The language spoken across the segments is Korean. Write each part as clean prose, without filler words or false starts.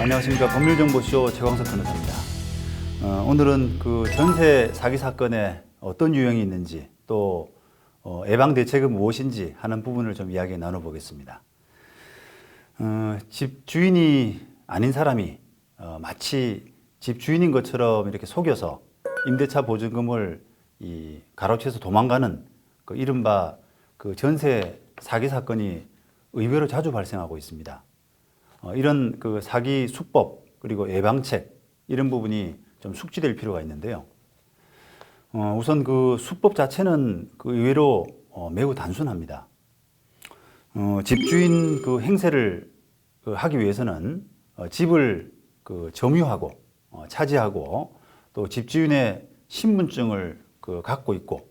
안녕하십니까. 법률정보쇼 최광석 변호사입니다. 오늘은 그 전세 사기 사건에 어떤 유형이 있는지 또 예방 대책은 무엇인지 하는 부분을 좀 이야기 나눠보겠습니다. 집 주인이 아닌 사람이 마치 집 주인인 것처럼 이렇게 속여서 임대차 보증금을 가로채서 도망가는 그 이른바 그 전세 사기 사건이 의외로 자주 발생하고 있습니다. 이런 그 사기 수법 그리고 예방책 이런 부분이 좀 숙지될 필요가 있는데요. 우선 그 수법 자체는 그 의외로 매우 단순합니다. 집주인 그 행세를 하기 위해서는 집을 그 점유하고 차지하고 또 집주인의 신분증을 갖고 있고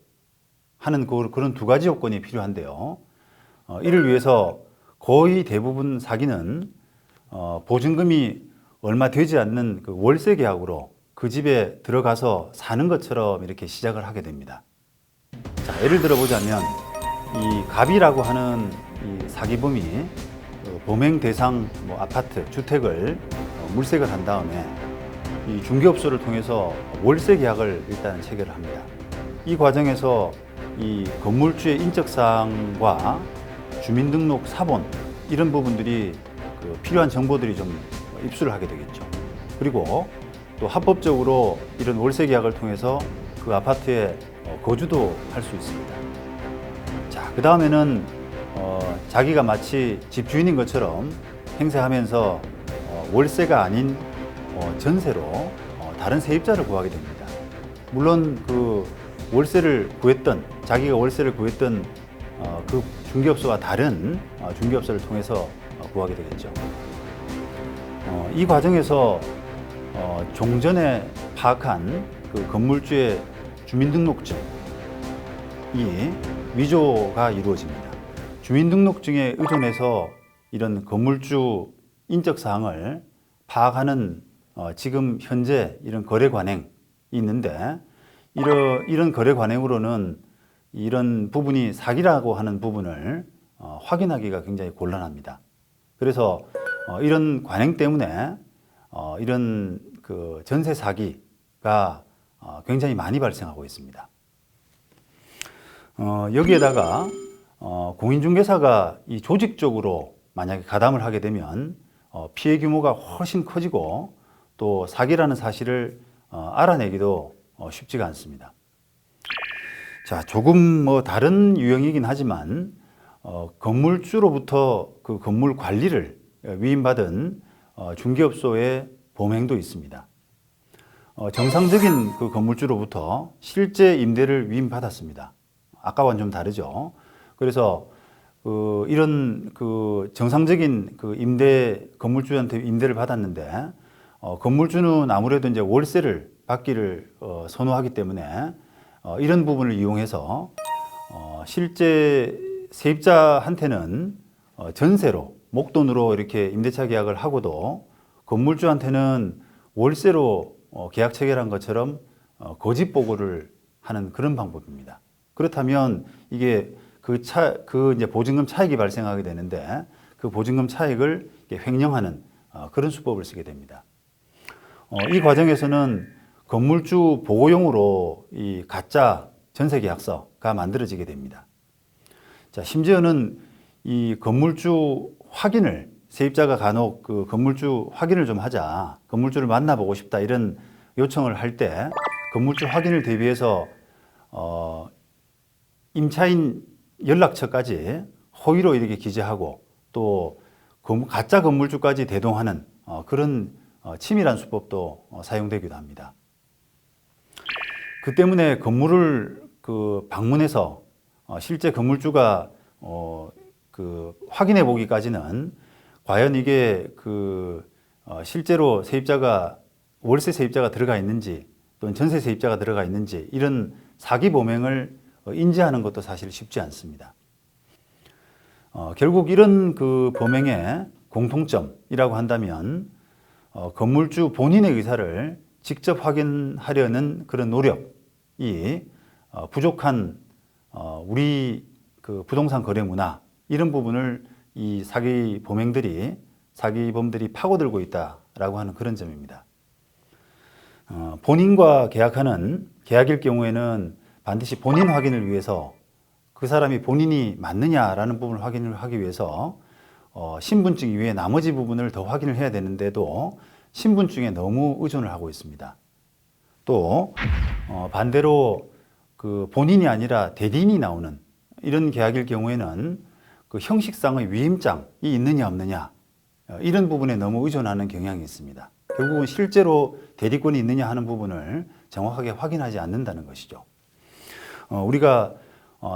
하는 그런 두 가지 요건이 필요한데요. 이를 위해서 거의 대부분 사기는 보증금이 얼마 되지 않는 그 월세 계약으로 그 집에 들어가서 사는 것처럼 이렇게 시작을 하게 됩니다. 자, 예를 들어 보자면 이 갑이라고 하는 이 사기범이 범행 대상 아파트, 주택을 물색을 한 다음에 이 중개업소를 통해서 월세 계약을 일단 체결을 합니다. 이 과정에서 이 건물주의 인적사항과 주민등록 사본 이런 부분들이 필요한 정보들이 좀 입수를 하게 되겠죠. 그리고 또 합법적으로 이런 월세 계약을 통해서 그 아파트에 거주도 할 수 있습니다. 자, 그 다음에는 자기가 마치 집주인인 것처럼 행세하면서 월세가 아닌 전세로 다른 세입자를 구하게 됩니다. 물론 그 자기가 월세를 구했던 그 중개업소와 다른 중개업소를 통해서 구하게 되겠죠. 이 과정에서 종전에 파악한 그 건물주의 주민등록증이 위조가 이루어집니다. 주민등록증에 의존해서 이런 건물주 인적사항을 파악하는 지금 현재 이런 거래 관행이 있는데 이런 거래 관행으로는 이런 부분이 사기라고 하는 부분을 확인하기가 굉장히 곤란합니다. 그래서 이런 관행 때문에 이런 그 전세 사기가 굉장히 많이 발생하고 있습니다. 여기에다가 공인중개사가 이 조직적으로 만약에 가담을 하게 되면 피해 규모가 훨씬 커지고 또 사기라는 사실을 알아내기도 쉽지가 않습니다. 자, 조금 다른 유형이긴 하지만 건물주로부터 그 건물 관리를 위임받은 중개업소의 범행도 있습니다. 정상적인 그 건물주로부터 실제 임대를 위임받았습니다. 아까와는 좀 다르죠. 그래서 이런 그 정상적인 그 건물주한테 임대를 받았는데 건물주는 아무래도 이제 월세를 받기를 선호하기 때문에 이런 부분을 이용해서 실제 세입자한테는 전세로 목돈으로 이렇게 임대차 계약을 하고도 건물주한테는 월세로 계약 체결한 것처럼 거짓 보고를 하는 그런 방법입니다. 그렇다면 이게 이제 보증금 차익이 발생하게 되는데 그 보증금 차익을 횡령하는 그런 수법을 쓰게 됩니다. 이 과정에서는 건물주 보고용으로 이 가짜 전세 계약서가 만들어지게 됩니다. 자, 심지어는 이 건물주 확인을 세입자가 간혹 그 건물주 확인을 좀 하자, 건물주를 만나보고 싶다 이런 요청을 할 때 건물주 확인을 대비해서 임차인 연락처까지 허위로 이렇게 기재하고 또 가짜 건물주까지 대동하는 그런 치밀한 수법도 사용되기도 합니다. 그 때문에 건물을 방문해서 실제 건물주가 확인해 보기까지는 과연 이게 실제로 월세 세입자가 들어가 있는지 또는 전세 세입자가 들어가 있는지 이런 사기 범행을 인지하는 것도 사실 쉽지 않습니다. 결국 이런 그 범행의 공통점이라고 한다면 건물주 본인의 의사를 직접 확인하려는 그런 노력이 부족한 우리 그 부동산 거래 문화 이런 부분을 이 사기 범행들이 사기범들이 파고들고 있다라고 하는 그런 점입니다. 본인과 계약하는 계약일 경우에는 반드시 본인 확인을 위해서 그 사람이 본인이 맞느냐라는 부분을 확인을 하기 위해서 신분증 이외에 나머지 부분을 더 확인을 해야 되는데도 신분증에 너무 의존을 하고 있습니다. 또 반대로 그 본인이 아니라 대리인이 나오는 이런 계약일 경우에는 그 형식상의 위임장이 있느냐 없느냐 이런 부분에 너무 의존하는 경향이 있습니다. 결국은 실제로 대리권이 있느냐 하는 부분을 정확하게 확인하지 않는다는 것이죠. 우리가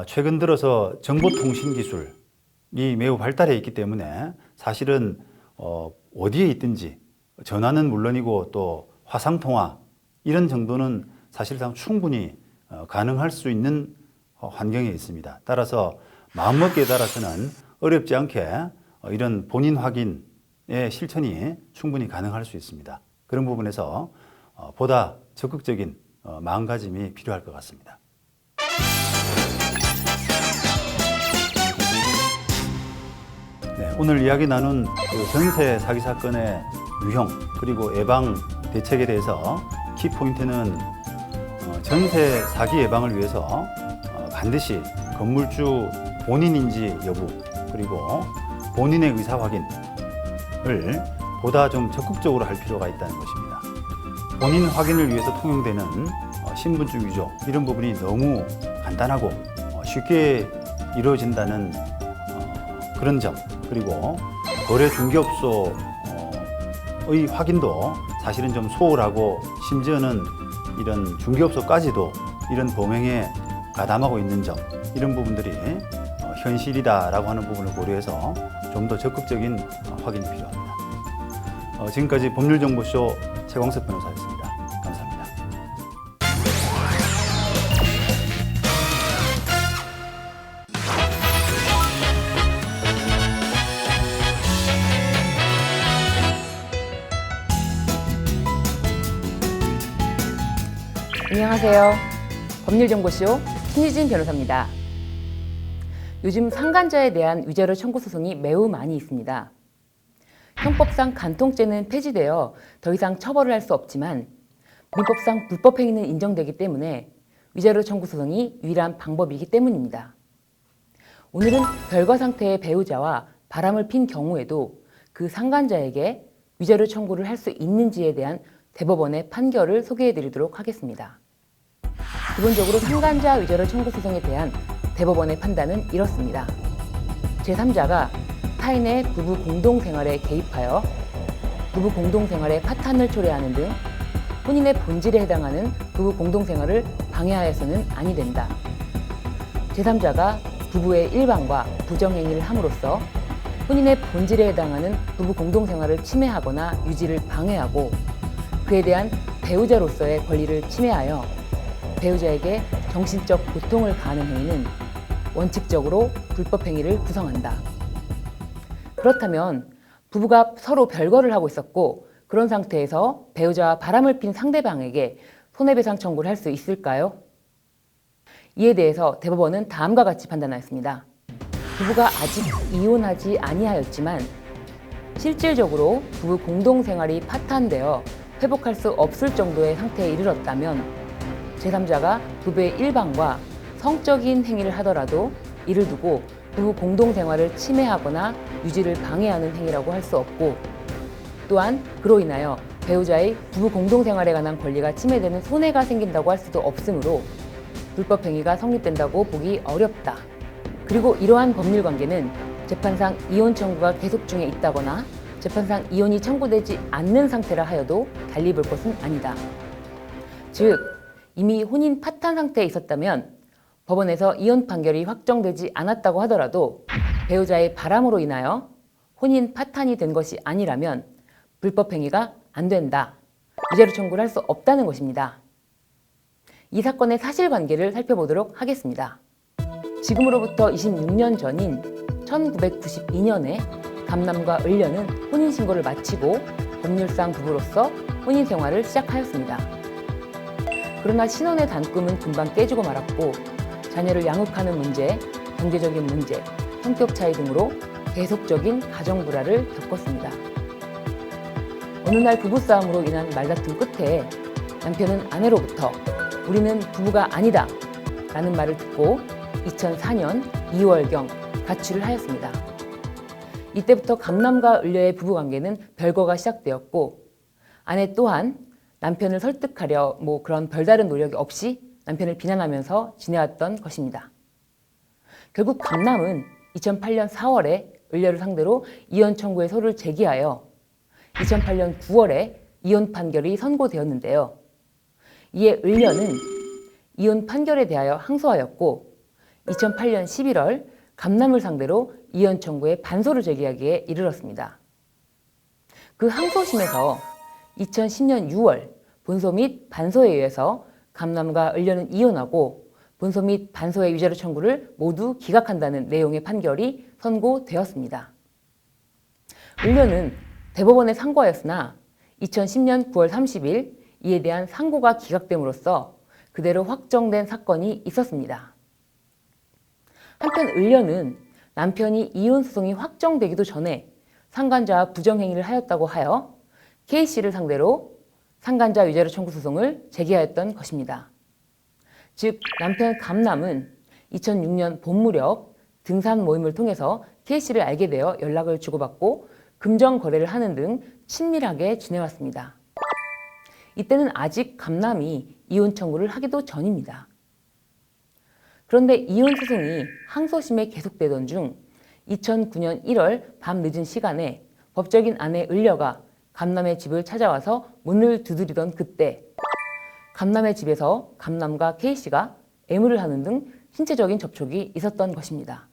최근 들어서 정보통신 기술이 매우 발달해 있기 때문에 사실은 어디에 있든지 전화는 물론이고 또 화상통화 이런 정도는 사실상 충분히 가능할 수 있는 환경에 있습니다. 따라서 마음먹기에 따라서는 어렵지 않게 이런 본인 확인의 실천이 충분히 가능할 수 있습니다. 그런 부분에서 보다 적극적인 마음가짐이 필요할 것 같습니다. 네, 오늘 이야기 나눈 그 전세 사기 사건의 유형 그리고 예방 대책에 대해서 키포인트는 전세 사기 예방을 위해서 반드시 건물주 본인인지 여부 그리고 본인의 의사 확인을 보다 좀 적극적으로 할 필요가 있다는 것입니다. 본인 확인을 위해서 통용되는 신분증 위조 이런 부분이 너무 간단하고 쉽게 이루어진다는 그런 점 그리고 거래 중개업소의 확인도 사실은 좀 소홀하고 심지어는 이런 중개업소까지도 이런 범행에 가담하고 있는 점 이런 부분들이 현실이다라고 하는 부분을 고려해서 좀 더 적극적인 확인이 필요합니다. 지금까지 법률정보쇼 최광석 변호사였습니다. 감사합니다. 안녕하세요. 법률정보쇼 신유진 변호사입니다. 요즘 상간자에 대한 위자료 청구 소송이 매우 많이 있습니다. 형법상 간통죄는 폐지되어 더 이상 처벌을 할 수 없지만 민법상 불법행위는 인정되기 때문에 위자료 청구 소송이 유일한 방법이기 때문입니다. 오늘은 별거 상태의 배우자와 바람을 핀 경우에도 그 상간자에게 위자료 청구를 할 수 있는지에 대한 대법원의 판결을 소개해드리도록 하겠습니다. 기본적으로 상간자 위자료 청구 소송에 대한 대법원의 판단은 이렇습니다. 제3자가 타인의 부부 공동생활에 개입하여 부부 공동생활의 파탄을 초래하는 등 혼인의 본질에 해당하는 부부 공동생활을 방해하여서는 아니 된다. 제3자가 부부의 일방과 부정행위를 함으로써 혼인의 본질에 해당하는 부부 공동생활을 침해하거나 유지를 방해하고 그에 대한 배우자로서의 권리를 침해하여 배우자에게 정신적 고통을 가하는 행위는 원칙적으로 불법행위를 구성한다. 그렇다면 부부가 서로 별거를 하고 있었고 그런 상태에서 배우자와 바람을 핀 상대방에게 손해배상 청구를 할 수 있을까요? 이에 대해서 대법원은 다음과 같이 판단하였습니다. 부부가 아직 이혼하지 아니하였지만 실질적으로 부부 공동생활이 파탄되어 회복할 수 없을 정도의 상태에 이르렀다면 제3자가 부부의 일방과 성적인 행위를 하더라도 이를 두고 부부 공동생활을 침해하거나 유지를 방해하는 행위라고 할 수 없고 또한 그로 인하여 배우자의 부부 공동생활에 관한 권리가 침해되는 손해가 생긴다고 할 수도 없으므로 불법행위가 성립된다고 보기 어렵다. 그리고 이러한 법률관계는 재판상 이혼 청구가 계속 중에 있다거나 재판상 이혼이 청구되지 않는 상태라 하여도 달리 볼 것은 아니다. 즉, 이미 혼인 파탄 상태에 있었다면 법원에서 이혼 판결이 확정되지 않았다고 하더라도 배우자의 바람으로 인하여 혼인 파탄이 된 것이 아니라면 불법행위가 안 된다. 위자료 청구를 할 수 없다는 것입니다. 이 사건의 사실관계를 살펴보도록 하겠습니다. 지금으로부터 26년 전인 1992년에 감남과 을려는 혼인신고를 마치고 법률상 부부로서 혼인생활을 시작하였습니다. 그러나 신혼의 단꿈은 금방 깨지고 말았고 자녀를 양육하는 문제, 경제적인 문제, 성격 차이 등으로 계속적인 가정 불화를 겪었습니다. 어느 날 부부싸움으로 인한 말다툼 끝에 남편은 아내로부터 우리는 부부가 아니다 라는 말을 듣고 2004년 2월경 가출을 하였습니다. 이때부터 감남과 을려의 부부관계는 별거가 시작되었고 아내 또한 남편을 설득하려 그런 별다른 노력이 없이 남편을 비난하면서 지내왔던 것입니다. 결국 감남은 2008년 4월에 을려를 상대로 이혼 청구의 소를 제기하여 2008년 9월에 이혼 판결이 선고되었는데요. 이에 을려는 이혼 판결에 대하여 항소하였고 2008년 11월 감남을 상대로 이혼 청구의 반소를 제기하기에 이르렀습니다. 그 항소심에서 2010년 6월 본소 및 반소에 의해서 감남과 을려는 이혼하고 본소 및 반소의 위자료 청구를 모두 기각한다는 내용의 판결이 선고되었습니다. 을려는 대법원에 상고하였으나 2010년 9월 30일 이에 대한 상고가 기각됨으로써 그대로 확정된 사건이 있었습니다. 한편 을려는 남편이 이혼 소송이 확정되기도 전에 상간자와 부정행위를 하였다고 하여 K씨를 상대로 상간자 위자료 청구 소송을 제기하였던 것입니다. 즉 남편 감남은 2006년 봄 무렵 등산 모임을 통해서 K씨를 알게 되어 연락을 주고받고 금전 거래를 하는 등 친밀하게 지내왔습니다. 이때는 아직 감남이 이혼 청구를 하기도 전입니다. 그런데 이혼 소송이 항소심에 계속되던 중 2009년 1월 밤 늦은 시간에 법적인 아내 을려가 감남의 집을 찾아와서 문을 두드리던 그때 감남의 집에서 감남과 K씨가 애무를 하는 등 신체적인 접촉이 있었던 것입니다.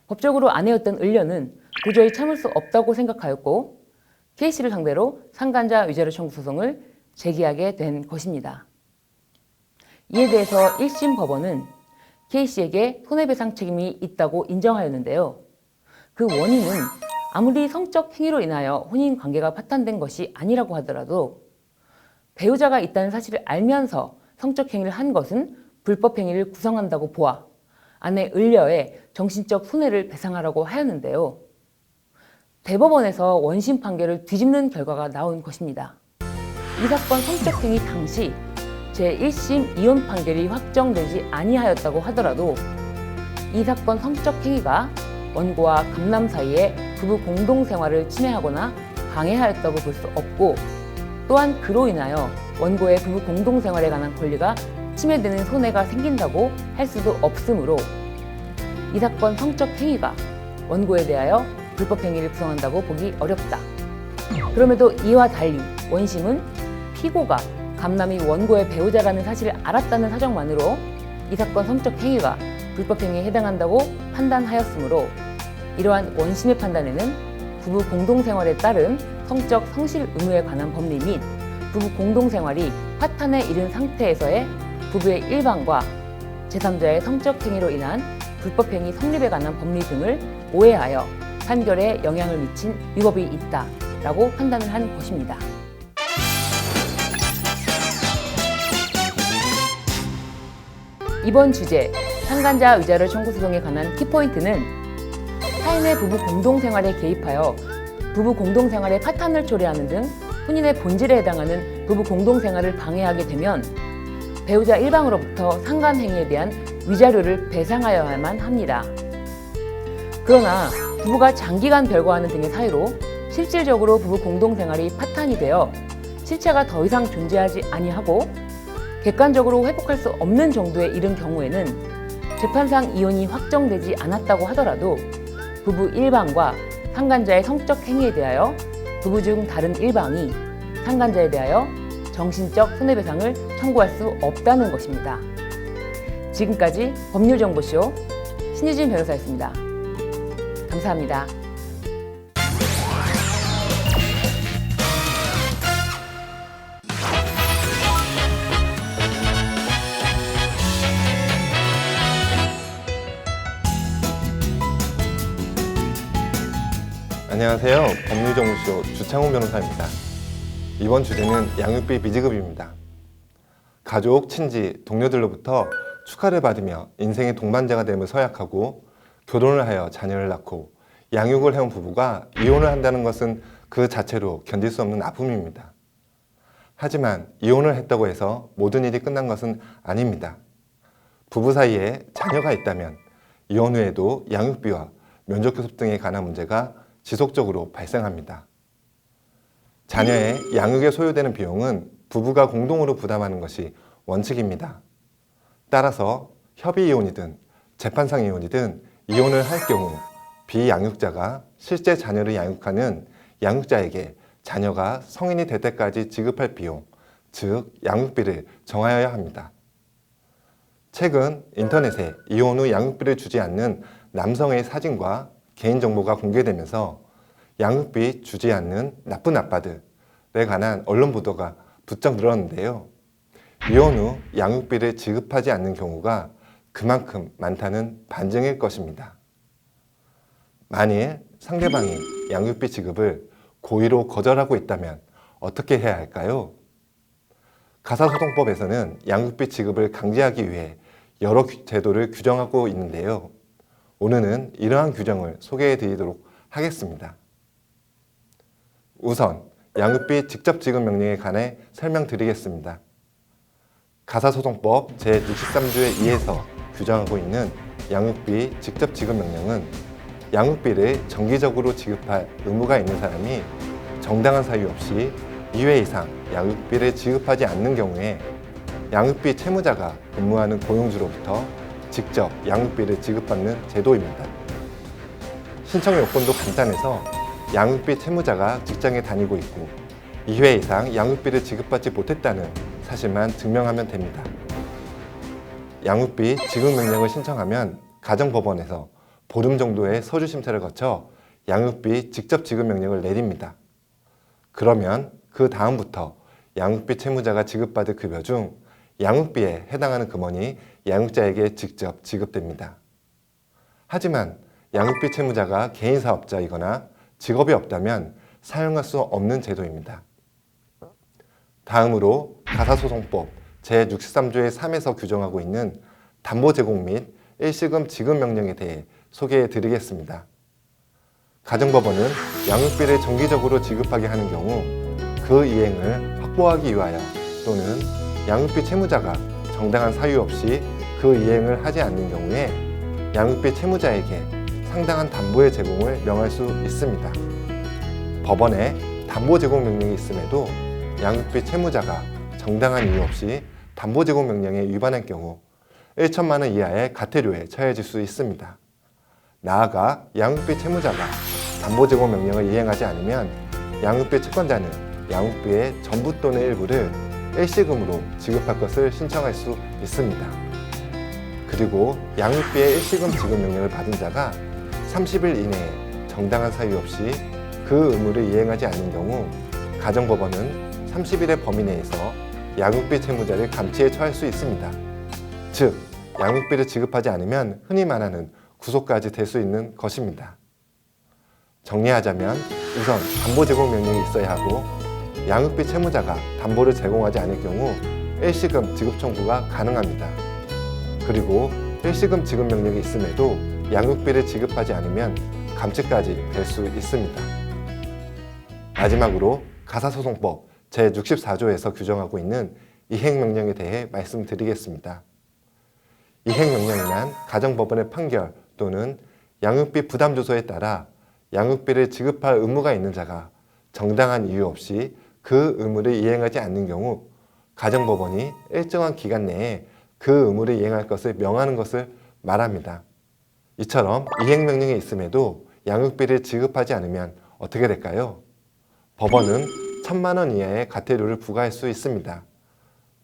법적으로 아내였던 을려는 도저히 참을 수 없다고 생각하였고 K씨를 상대로 상간자 위자료 청구 소송을 제기하게 된 것입니다. 이에 대해서 1심 법원은 K씨에게 손해배상 책임이 있다고 인정하였는데요. 그 원인은 아무리 성적 행위로 인하여 혼인관계가 파탄된 것이 아니라고 하더라도 배우자가 있다는 사실을 알면서 성적 행위를 한 것은 불법 행위를 구성한다고 보아 아내 을려의 정신적 손해를 배상하라고 하였는데요. 대법원에서 원심 판결을 뒤집는 결과가 나온 것입니다. 이 사건 성적 행위 당시 제1심 이혼 판결이 확정되지 아니하였다고 하더라도 이 사건 성적 행위가 원고와 감남 사이의 부부 공동생활을 침해하거나 방해하였다고 볼 수 없고 또한 그로 인하여 원고의 부부 공동생활에 관한 권리가 침해되는 손해가 생긴다고 할 수도 없으므로 이 사건 성적 행위가 원고에 대하여 불법 행위를 구성한다고 보기 어렵다. 그럼에도 이와 달리 원심은 피고가 감남이 원고의 배우자라는 사실을 알았다는 사정만으로 이 사건 성적 행위가 불법 행위에 해당한다고 판단하였으므로 이러한 원심의 판단에는 부부 공동생활에 따른 성적 성실 의무에 관한 법리 및 부부 공동생활이 파탄에 이른 상태에서의 부부의 일방과 제3자의 성적 행위로 인한 불법 행위 성립에 관한 법리 등을 오해하여 판결에 영향을 미친 위법이 있다라고 판단을 한 것입니다. 이번 주제 상간자 위자료 청구 소송에 관한 키포인트는 타인의 부부 공동생활에 개입하여 부부 공동생활의 파탄을 초래하는 등 혼인의 본질에 해당하는 부부 공동생활을 방해하게 되면 배우자 일방으로부터 상간 행위에 대한 위자료를 배상하여야만 합니다. 그러나 부부가 장기간 별거하는 등의 사유로 실질적으로 부부 공동생활이 파탄이 되어 실체가 더 이상 존재하지 아니하고 객관적으로 회복할 수 없는 정도에 이른 경우에는 재판상 이혼이 확정되지 않았다고 하더라도 부부 일방과 상간자의 성적 행위에 대하여 부부 중 다른 일방이 상간자에 대하여 정신적 손해배상을 청구할 수 없다는 것입니다. 지금까지 법률정보쇼 신유진 변호사였습니다. 감사합니다. 안녕하세요. 법률정보쇼 주창훈 변호사입니다. 이번 주제는 양육비 미지급입니다. 가족, 친지, 동료들로부터 축하를 받으며 인생의 동반자가 됨을 서약하고 결혼을 하여 자녀를 낳고 양육을 해온 부부가 이혼을 한다는 것은 그 자체로 견딜 수 없는 아픔입니다. 하지만 이혼을 했다고 해서 모든 일이 끝난 것은 아닙니다. 부부 사이에 자녀가 있다면 이혼 후에도 양육비와 면접교섭 등에 관한 문제가 지속적으로 발생합니다. 자녀의 양육에 소요되는 비용은 부부가 공동으로 부담하는 것이 원칙입니다. 따라서 협의 이혼이든 재판상 이혼이든 이혼을 할 경우 비양육자가 실제 자녀를 양육하는 양육자에게 자녀가 성인이 될 때까지 지급할 비용, 즉 양육비를 정하여야 합니다. 최근 인터넷에 이혼 후 양육비를 주지 않는 남성의 사진과 개인정보가 공개되면서 양육비 주지 않는 나쁜 아빠들에 관한 언론 보도가 부쩍 늘었는데요. 이혼 후 양육비를 지급하지 않는 경우가 그만큼 많다는 반증일 것입니다. 만일 상대방이 양육비 지급을 고의로 거절하고 있다면 어떻게 해야 할까요? 가사소송법에서는 양육비 지급을 강제하기 위해 여러 제도를 규정하고 있는데요. 오늘은 이러한 규정을 소개해 드리도록 하겠습니다. 우선 양육비 직접 지급 명령에 관해 설명드리겠습니다. 가사소송법 제63조의 2에서 규정하고 있는 양육비 직접 지급 명령은 양육비를 정기적으로 지급할 의무가 있는 사람이 정당한 사유 없이 2회 이상 양육비를 지급하지 않는 경우에 양육비 채무자가 근무하는 고용주로부터 직접 양육비를 지급받는 제도입니다. 신청 요건도 간단해서 양육비 채무자가 직장에 다니고 있고 2회 이상 양육비를 지급받지 못했다는 사실만 증명하면 됩니다. 양육비 지급 명령을 신청하면 가정법원에서 보름 정도의 서류 심사를 거쳐 양육비 직접 지급 명령을 내립니다. 그러면 그 다음부터 양육비 채무자가 지급받을 급여 중 양육비에 해당하는 금원이 양육자에게 직접 지급됩니다. 하지만 양육비 채무자가 개인사업자이거나 직업이 없다면 사용할 수 없는 제도입니다. 다음으로 가사소송법 제63조의 3에서 규정하고 있는 담보 제공 및 일시금 지급 명령에 대해 소개해 드리겠습니다. 가정법원은 양육비를 정기적으로 지급하게 하는 경우 그 이행을 확보하기 위하여 또는 양육비 채무자가 정당한 사유 없이 그 이행을 하지 않는 경우에 양육비 채무자에게 상당한 담보의 제공을 명할 수 있습니다. 법원에 담보 제공 명령이 있음에도 양육비 채무자가 정당한 이유 없이 담보 제공 명령에 위반할 경우 1천만 원 이하의 과태료에 처해질 수 있습니다. 나아가 양육비 채무자가 담보 제공 명령을 이행하지 않으면 양육비 채권자는 양육비의 전부 또는 일부를 일시금으로 지급할 것을 신청할 수 있습니다. 그리고 양육비의 일시금 지급 명령을 받은 자가 30일 이내에 정당한 사유 없이 그 의무를 이행하지 않는 경우 가정법원은 30일의 범위 내에서 양육비 채무자를 감치에 처할 수 있습니다. 즉, 양육비를 지급하지 않으면 흔히 말하는 구속까지 될 수 있는 것입니다. 정리하자면 우선 담보 제공 명령이 있어야 하고 양육비 채무자가 담보를 제공하지 않을 경우 일시금 지급 청구가 가능합니다. 그리고 일시금 지급 명령이 있음에도 양육비를 지급하지 않으면 감치까지 될 수 있습니다. 마지막으로 가사소송법 제64조에서 규정하고 있는 이행명령에 대해 말씀드리겠습니다. 이행명령이란 가정법원의 판결 또는 양육비 부담조서에 따라 양육비를 지급할 의무가 있는 자가 정당한 이유 없이 그 의무를 이행하지 않는 경우 가정법원이 일정한 기간 내에 그 의무를 이행할 것을 명하는 것을 말합니다. 이처럼 이행명령이 있음에도 양육비를 지급하지 않으면 어떻게 될까요? 법원은 1,000만 원 이하의 과태료를 부과할 수 있습니다.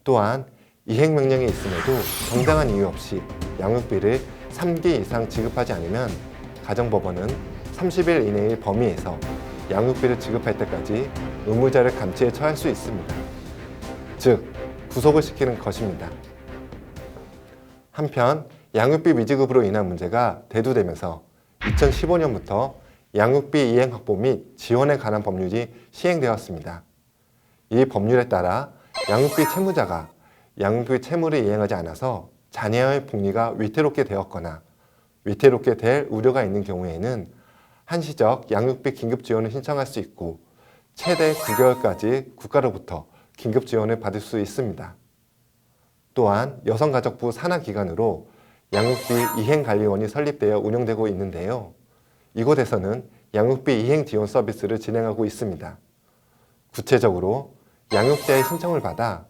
또한 이행명령이 있음에도 정당한 이유 없이 양육비를 3기 이상 지급하지 않으면 가정법원은 30일 이내의 범위에서 양육비를 지급할 때까지 의무자를 감치에 처할 수 있습니다. 즉, 구속을 시키는 것입니다. 한편 양육비 미지급으로 인한 문제가 대두되면서 2015년부터 양육비 이행 확보 및 지원에 관한 법률이 시행되었습니다. 이 법률에 따라 양육비 채무자가 양육비 채무를 이행하지 않아서 자녀의 복리가 위태롭게 되었거나 위태롭게 될 우려가 있는 경우에는 한시적 양육비 긴급 지원을 신청할 수 있고 최대 9개월까지 국가로부터 긴급 지원을 받을 수 있습니다. 또한 여성가족부 산하기관으로 양육비 이행관리원이 설립되어 운영되고 있는데요. 이곳에서는 양육비 이행 지원 서비스를 진행하고 있습니다. 구체적으로 양육자의 신청을 받아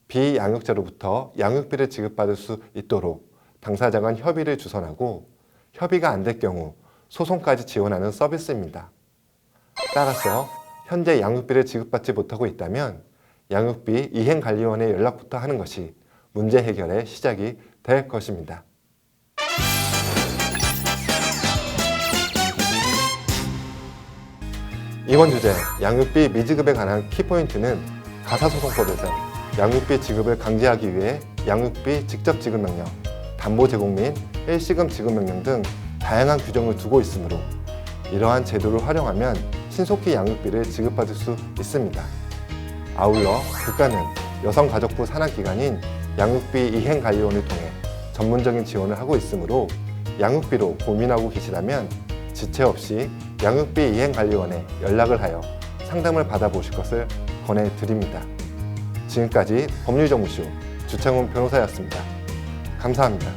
비양육자로부터 양육비를 지급받을 수 있도록 당사자 간 협의를 주선하고 협의가 안 될 경우 소송까지 지원하는 서비스입니다. 따라서 현재 양육비를 지급받지 못하고 있다면 양육비 이행관리원에 연락부터 하는 것이 문제 해결의 시작이 될 것입니다. 이번 주제 양육비 미지급에 관한 키포인트는 가사소송법에서 양육비 지급을 강제하기 위해 양육비 직접 지급 명령, 담보 제공 및 일시금 지급 명령 등 다양한 규정을 두고 있으므로 이러한 제도를 활용하면 신속히 양육비를 지급받을 수 있습니다. 아울러 국가는 여성가족부 산하기관인 양육비 이행관리원을 통해 전문적인 지원을 하고 있으므로 양육비로 고민하고 계시다면 지체 없이 양육비 이행관리원에 연락을 하여 상담을 받아보실 것을 권해드립니다. 지금까지 법률정보쇼 주창훈 변호사였습니다. 감사합니다.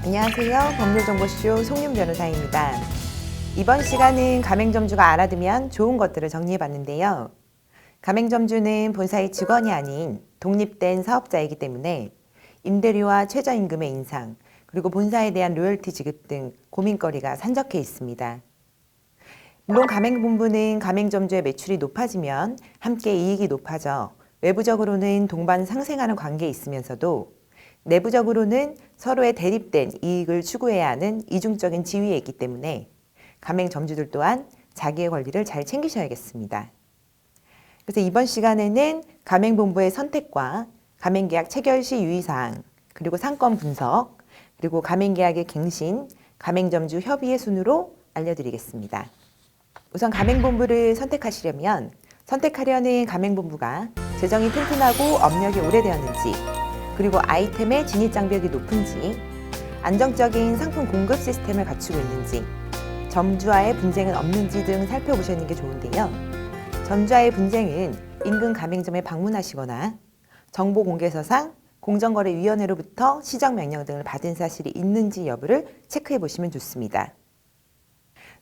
안녕하세요. 법률정보쇼 송윤 변호사입니다. 이번 시간은 가맹점주가 알아두면 좋은 것들을 정리해봤는데요. 가맹점주는 본사의 직원이 아닌 독립된 사업자이기 때문에 임대료와 최저임금의 인상, 그리고 본사에 대한 로열티 지급 등 고민거리가 산적해 있습니다. 물론 가맹본부는 가맹점주의 매출이 높아지면 함께 이익이 높아져 외부적으로는 동반 상생하는 관계에 있으면서도 내부적으로는 서로의 대립된 이익을 추구해야 하는 이중적인 지위에 있기 때문에 가맹점주들 또한 자기의 권리를 잘 챙기셔야겠습니다. 그래서 이번 시간에는 가맹본부의 선택과 가맹계약 체결 시 유의사항, 그리고 상권 분석, 그리고 가맹계약의 갱신, 가맹점주 협의의 순으로 알려드리겠습니다. 우선 가맹본부를 선택하시려면 선택하려는 가맹본부가 재정이 튼튼하고 업력이 오래되었는지, 그리고 아이템의 진입 장벽이 높은지, 안정적인 상품 공급 시스템을 갖추고 있는지, 점주와의 분쟁은 없는지 등 살펴보시는 게 좋은데요. 점주와의 분쟁은 인근 가맹점에 방문하시거나 정보공개서상 공정거래위원회로부터 시정명령 등을 받은 사실이 있는지 여부를 체크해 보시면 좋습니다.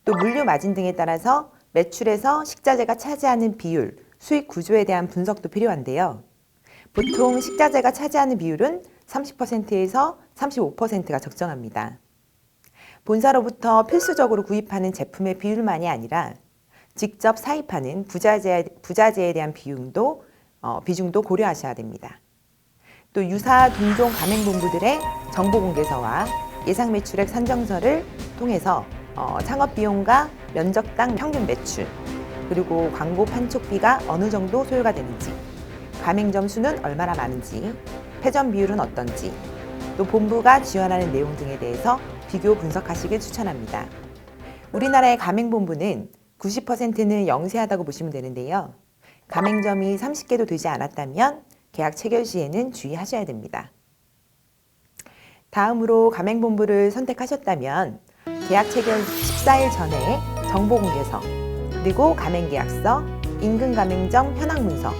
또 물류 마진 등에 따라서 매출에서 식자재가 차지하는 비율, 수익 구조에 대한 분석도 필요한데요. 보통 식자재가 차지하는 비율은 30%에서 35%가 적정합니다. 본사로부터 필수적으로 구입하는 제품의 비율만이 아니라 직접 사입하는 부자재에 대한 비중도 고려하셔야 됩니다. 또 유사 동종 가맹본부들의 정보공개서와 예상 매출액 산정서를 통해서 창업비용과 면적당 평균 매출, 그리고 광고 판촉비가 어느 정도 소요가 되는지, 가맹점 수는 얼마나 많은지, 패전 비율은 어떤지, 또 본부가 지원하는 내용 등에 대해서 비교 분석하시길 추천합니다. 우리나라의 가맹본부는 90%는 영세하다고 보시면 되는데요. 가맹점이 30개도 되지 않았다면 계약 체결 시에는 주의하셔야 됩니다. 다음으로 가맹본부를 선택하셨다면 계약 체결 14일 전에 정보공개서, 그리고 가맹계약서, 인근 가맹점 현황문서,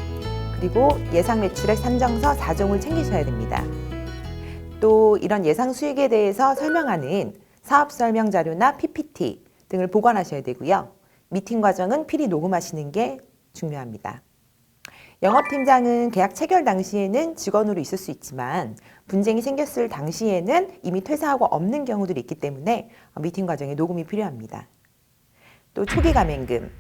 그리고 예상 매출액 산정서 4종을 챙기셔야 됩니다. 또 이런 예상 수익에 대해서 설명하는 사업 설명 자료나 PPT 등을 보관하셔야 되고요. 미팅 과정은 필히 녹음하시는 게 중요합니다. 영업팀장은 계약 체결 당시에는 직원으로 있을 수 있지만 분쟁이 생겼을 당시에는 이미 퇴사하고 없는 경우들이 있기 때문에 미팅 과정에 녹음이 필요합니다. 또 초기 가맹금,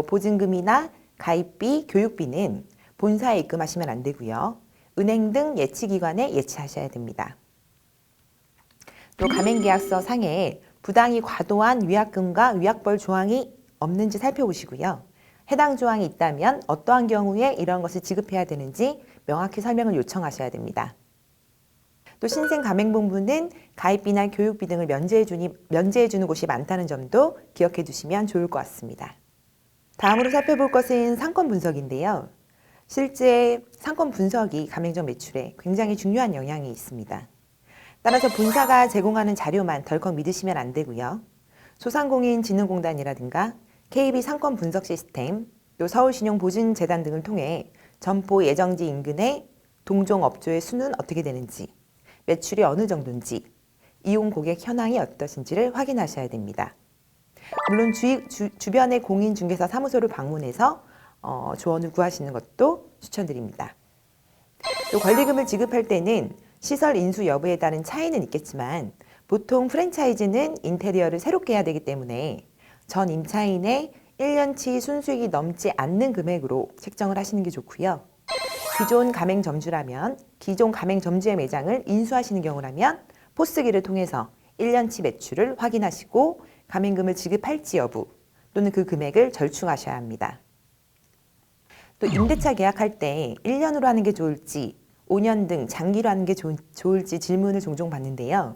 보증금이나 가입비, 교육비는 본사에 입금하시면 안 되고요. 은행 등 예치기관에 예치하셔야 됩니다. 또 가맹계약서 상에 부당히 과도한 위약금과 위약벌 조항이 없는지 살펴보시고요. 해당 조항이 있다면 어떠한 경우에 이런 것을 지급해야 되는지 명확히 설명을 요청하셔야 됩니다. 또 신생 가맹본부는 가입비나 교육비 등을 면제해 주는 곳이 많다는 점도 기억해 두시면 좋을 것 같습니다. 다음으로 살펴볼 것은 상권 분석인데요. 실제 상권 분석이 가맹점 매출에 굉장히 중요한 영향이 있습니다. 따라서 본사가 제공하는 자료만 덜컥 믿으시면 안 되고요. 소상공인진흥공단이라든가 KB 상권 분석 시스템, 또 서울신용보증재단 등을 통해 점포 예정지 인근의 동종 업종의 수는 어떻게 되는지, 매출이 어느 정도인지, 이용 고객 현황이 어떠신지를 확인하셔야 됩니다. 물론 주변의 공인중개사 사무소를 방문해서 조언을 구하시는 것도 추천드립니다. 또 권리금을 지급할 때는 시설 인수 여부에 따른 차이는 있겠지만 보통 프랜차이즈는 인테리어를 새롭게 해야 되기 때문에 전 임차인의 1년치 순수익이 넘지 않는 금액으로 책정을 하시는 게 좋고요. 기존 가맹점주라면 기존 가맹점주의 매장을 인수하시는 경우라면 포스기를 통해서 1년치 매출을 확인하시고 가맹금을 지급할지 여부 또는 그 금액을 절충하셔야 합니다. 또 임대차 계약할 때 1년으로 하는 게 좋을지 5년 등 장기로 하는 게 좋을지 질문을 종종 받는데요.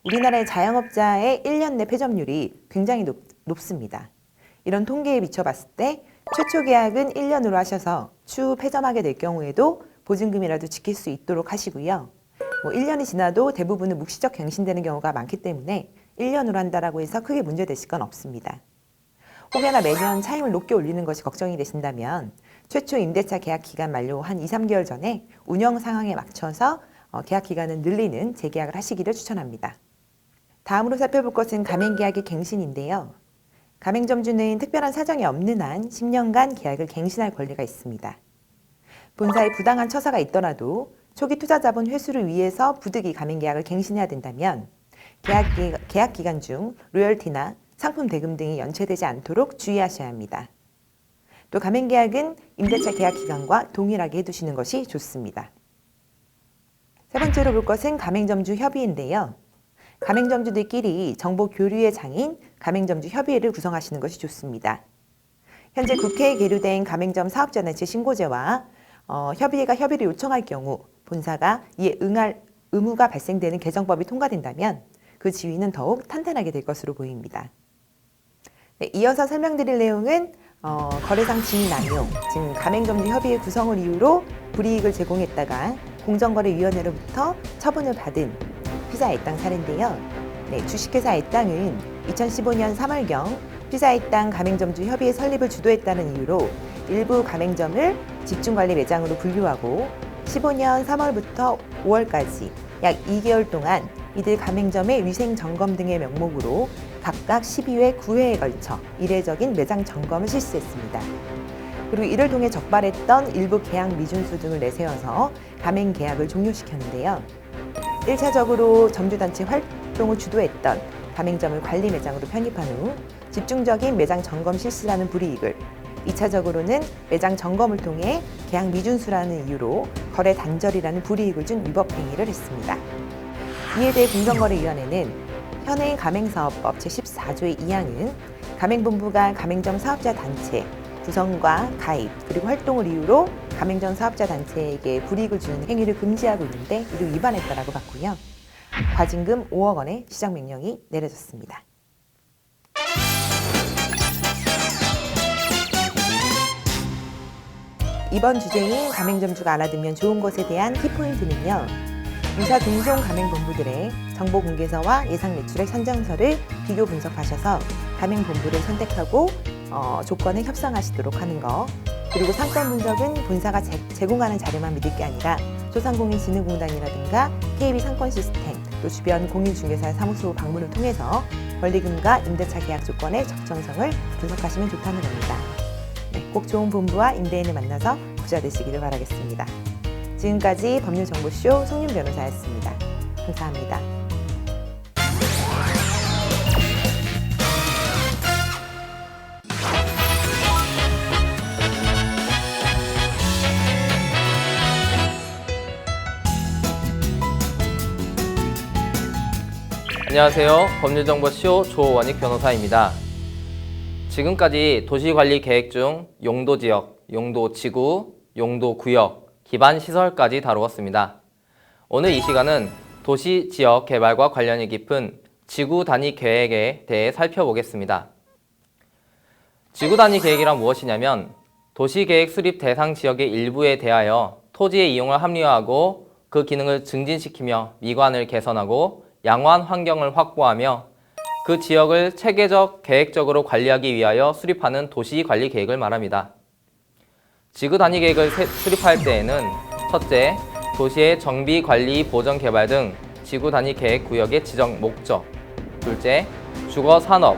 우리나라의 자영업자의 1년 내 폐점률이 굉장히 높습니다. 이런 통계에 비춰봤을 때 최초 계약은 1년으로 하셔서 추후 폐점하게 될 경우에도 보증금이라도 지킬 수 있도록 하시고요. 1년이 지나도 대부분은 묵시적 갱신되는 경우가 많기 때문에 1년으로 한다라고 해서 크게 문제되실 건 없습니다. 혹여나 매년 차임을 높게 올리는 것이 걱정이 되신다면 최초 임대차 계약 기간 만료 한 2, 3개월 전에 운영 상황에 맞춰서 계약 기간을 늘리는 재계약을 하시기를 추천합니다. 다음으로 살펴볼 것은 가맹계약의 갱신인데요. 가맹점주는 특별한 사정이 없는 한 10년간 계약을 갱신할 권리가 있습니다. 본사에 부당한 처사가 있더라도 초기 투자자본 회수를 위해서 부득이 가맹계약을 갱신해야 된다면 계약 기간 중 로열티나 상품 대금 등이 연체되지 않도록 주의하셔야 합니다. 또 가맹계약은 임대차 계약 기간과 동일하게 해두시는 것이 좋습니다. 세 번째로 볼 것은 가맹점주 협의인데요. 가맹점주들끼리 정보 교류의 장인 가맹점주 협의회를 구성하시는 것이 좋습니다. 현재 국회에 계류된 가맹점 사업자단체 신고제와 협의회가 협의를 요청할 경우 본사가 이에 응할 의무가 발생되는 개정법이 통과된다면 그 지위는 더욱 탄탄하게 될 것으로 보입니다. 네, 이어서 설명드릴 내용은 거래상 지위 남용, 즉 가맹점주 협의회 구성을 이유로 불이익을 제공했다가 공정거래위원회로부터 처분을 받은 피사 A땅 사례인데요. 네, 주식회사 A땅은 2015년 3월경 피사 A땅 가맹점주 협의회 설립을 주도했다는 이유로 일부 가맹점을 집중관리 매장으로 분류하고 15년 3월부터 5월까지 약 2개월 동안 이들 가맹점의 위생 점검 등의 명목으로 각각 12회, 9회에 걸쳐 이례적인 매장 점검을 실시했습니다. 그리고 이를 통해 적발했던 일부 계약 미준수 등을 내세워서 가맹 계약을 종료시켰는데요. 1차적으로 점주단체 활동을 주도했던 가맹점을 관리 매장으로 편입한 후 집중적인 매장 점검 실시라는 불이익을, 2차적으로는 매장 점검을 통해 계약 미준수라는 이유로 거래 단절이라는 불이익을 준 위법 행위를 했습니다. 이에 대해 공정거래위원회는 현행 가맹사업법 제14조의 2항은 가맹본부가 가맹점 사업자 단체 구성과 가입 그리고 활동을 이유로 가맹점 사업자 단체에게 불이익을 주는 행위를 금지하고 있는데 이를 위반했다라고 봤고요. 과징금 5억 원의 시정명령이 내려졌습니다. 이번 주제인 가맹점주가 알아두면 좋은 것에 대한 키포인트는요. 유사 동종 가맹본부들의 정보공개서와 예상 매출액 산정서를 비교 분석하셔서 가맹본부를 선택하고 조건을 협상하시도록 하는 거, 그리고 상권 분석은 본사가 제공하는 자료만 믿을 게 아니라 소상공인진흥공단이라든가 KB 상권 시스템, 또 주변 공인중개사 사무소 방문을 통해서 권리금과 임대차 계약 조건의 적정성을 분석하시면 좋다는 겁니다. 네, 꼭 좋은 본부와 임대인을 만나서 부자 되시기를 바라겠습니다. 지금까지 법률정보쇼 송윤 변호사였습니다. 감사합니다. 안녕하세요. 법률정보쇼 조원익 변호사입니다. 지금까지 도시관리 계획 중 용도지역, 용도지구, 용도구역, 기반시설까지 다루었습니다. 오늘 이 시간은 도시지역 개발과 관련이 깊은 지구 단위 계획에 대해 살펴보겠습니다. 지구 단위 계획이란 무엇이냐면 도시계획 수립 대상 지역의 일부에 대하여 토지의 이용을 합리화하고 그 기능을 증진시키며 미관을 개선하고 양호한 환경을 확보하며 그 지역을 체계적, 계획적으로 관리하기 위하여 수립하는 도시관리 계획을 말합니다. 지구 단위 계획을 수립할 때에는 첫째, 도시의 정비, 관리, 보전, 개발 등 지구 단위 계획 구역의 지정 목적. 둘째, 주거, 산업,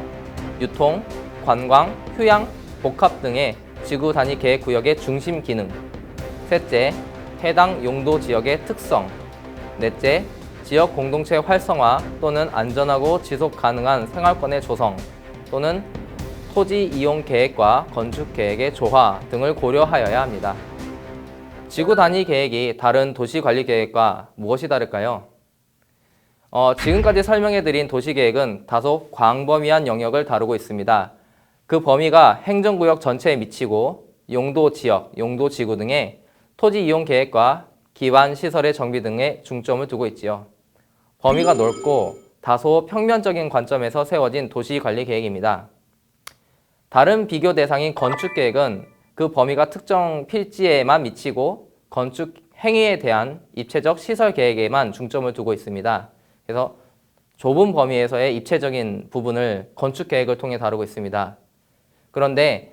유통, 관광, 휴양, 복합 등의 지구 단위 계획 구역의 중심 기능. 셋째, 해당 용도 지역의 특성. 넷째, 지역 공동체 활성화 또는 안전하고 지속 가능한 생활권의 조성 또는 토지 이용 계획과 건축 계획의 조화 등을 고려하여야 합니다. 지구 단위 계획이 다른 도시 관리 계획과 무엇이 다를까요? 지금까지 설명해드린 도시계획은 다소 광범위한 영역을 다루고 있습니다. 그 범위가 행정구역 전체에 미치고 용도 지역, 용도 지구 등의 토지 이용 계획과 기반 시설의 정비 등에 중점을 두고 있지요. 범위가 넓고 다소 평면적인 관점에서 세워진 도시관리 계획입니다. 다른 비교 대상인 건축계획은 그 범위가 특정 필지에만 미치고 건축 행위에 대한 입체적 시설 계획에만 중점을 두고 있습니다. 그래서 좁은 범위에서의 입체적인 부분을 건축계획을 통해 다루고 있습니다. 그런데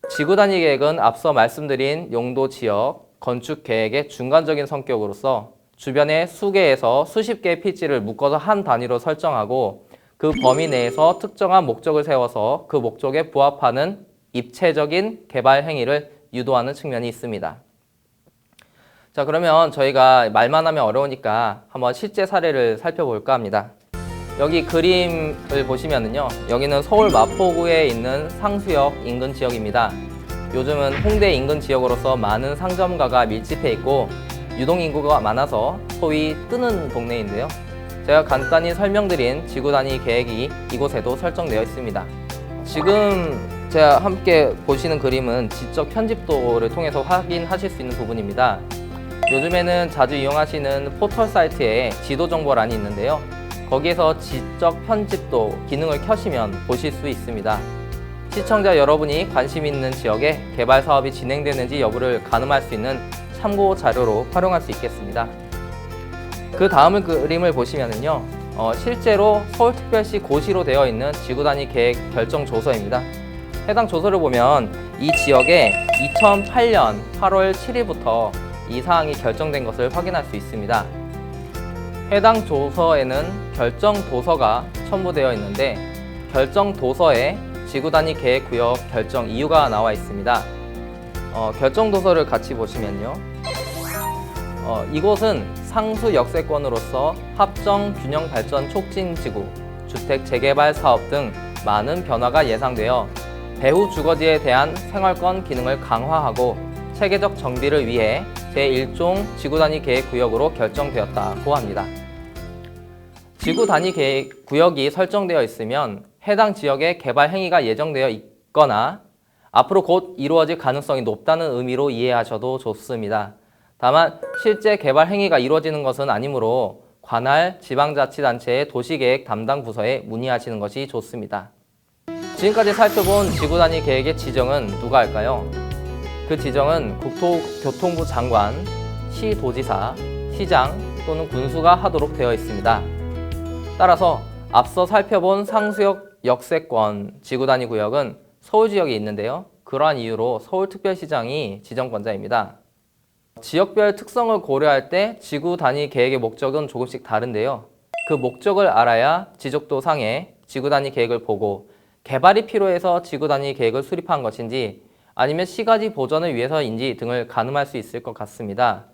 지구 단위 계획은 앞서 말씀드린 용도 지역, 건축 계획의 중간적인 성격으로서 주변의 수개에서 수십 개의 필지를 묶어서 한 단위로 설정하고 그 범위 내에서 특정한 목적을 세워서 그 목적에 부합하는 입체적인 개발 행위를 유도하는 측면이 있습니다. 자, 그러면 저희가 말만 하면 어려우니까 한번 실제 사례를 살펴볼까 합니다. 여기 그림을 보시면은요, 여기는 서울 마포구에 있는 상수역 인근 지역입니다. 요즘은 홍대 인근 지역으로서 많은 상점가가 밀집해 있고 유동인구가 많아서 소위 뜨는 동네인데요. 제가 간단히 설명드린 지구 단위 계획이 이곳에도 설정되어 있습니다. 지금 제가 함께 보시는 그림은 지적 편집도를 통해서 확인하실 수 있는 부분입니다. 요즘에는 자주 이용하시는 포털 사이트에 지도 정보란이 있는데요. 거기에서 지적 편집도 기능을 켜시면 보실 수 있습니다. 시청자 여러분이 관심 있는 지역에 개발 사업이 진행되는지 여부를 가늠할 수 있는 참고 자료로 활용할 수 있겠습니다. 그 다음 그림을 보시면은요, 실제로 서울특별시 고시로 되어 있는 지구 단위 계획 결정 조서입니다. 해당 조서를 보면 이 지역에 2008년 8월 7일부터 이 사항이 결정된 것을 확인할 수 있습니다. 해당 조서에는 결정 도서가 첨부되어 있는데 결정 도서에 지구 단위 계획 구역 결정 이유가 나와 있습니다. 결정 도서를 같이 보시면요. 이곳은 상수 역세권으로서 합정 균형 발전 촉진 지구, 주택 재개발 사업 등 많은 변화가 예상되어 배후 주거지에 대한 생활권 기능을 강화하고 체계적 정비를 위해 제1종 지구 단위 계획 구역으로 결정되었다고 합니다. 지구 단위 계획 구역이 설정되어 있으면 해당 지역의 개발 행위가 예정되어 있거나 앞으로 곧 이루어질 가능성이 높다는 의미로 이해하셔도 좋습니다. 다만 실제 개발 행위가 이루어지는 것은 아니므로 관할 지방자치단체의 도시계획 담당 부서에 문의하시는 것이 좋습니다. 지금까지 살펴본 지구 단위 계획의 지정은 누가 할까요? 그 지정은 국토교통부 장관, 시도지사, 시장 또는 군수가 하도록 되어 있습니다. 따라서 앞서 살펴본 상수역 역세권 지구 단위 구역은 서울 지역에 있는데요. 그러한 이유로 서울특별시장이 지정권자입니다. 지역별 특성을 고려할 때 지구 단위 계획의 목적은 조금씩 다른데요. 그 목적을 알아야 지적도 상에 지구 단위 계획을 보고 개발이 필요해서 지구 단위 계획을 수립한 것인지 아니면 시가지 보전을 위해서인지 등을 가늠할 수 있을 것 같습니다.